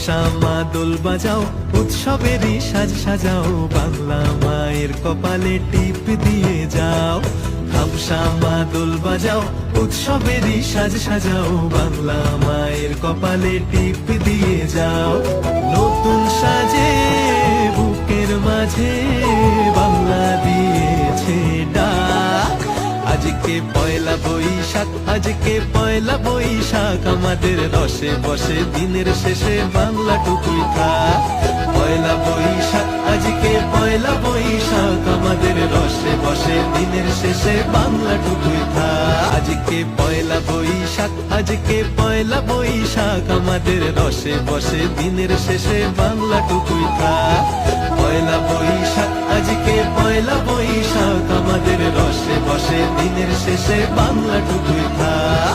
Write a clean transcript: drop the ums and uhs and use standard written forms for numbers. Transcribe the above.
হামসা মা দোল বাজাও, উৎসবেরই সাজ সাজাও, বাংলা মায়ের কপালে টিপ দিয়ে যাও। হামসা মা দোল বাজাও, উৎসবেরই সাজ সাজাও, বাংলা মায়ের কপালে টিপ দিয়ে যাও। নতুন সাজে বুকের মাঝে বাংলা দিয়েছে ডাক। আজকে পয়লা বৈশাখ, আজকে পয়লা বৈশাখ, আমাদের রসে বসে দিনের শেষে বাংলা টুকুই থাক। পয়লা বৈশাখ, আজকে পয়লা বৈশাখ, আমাদের রসে বসে দিনের শেষে বাংলা টুকুই থাক। আজকে পয়লা বৈশাখ, আজকে পয়লা বৈশাখ, আমাদের রসে বসে দিনের শেষে বাংলা টুকুই থাক। পয়লা বৈশাখ, আজকে পয়লা বৈশাখ, আমাদের রসে বসে দিনের শেষে বাংলা টুকুই থাক।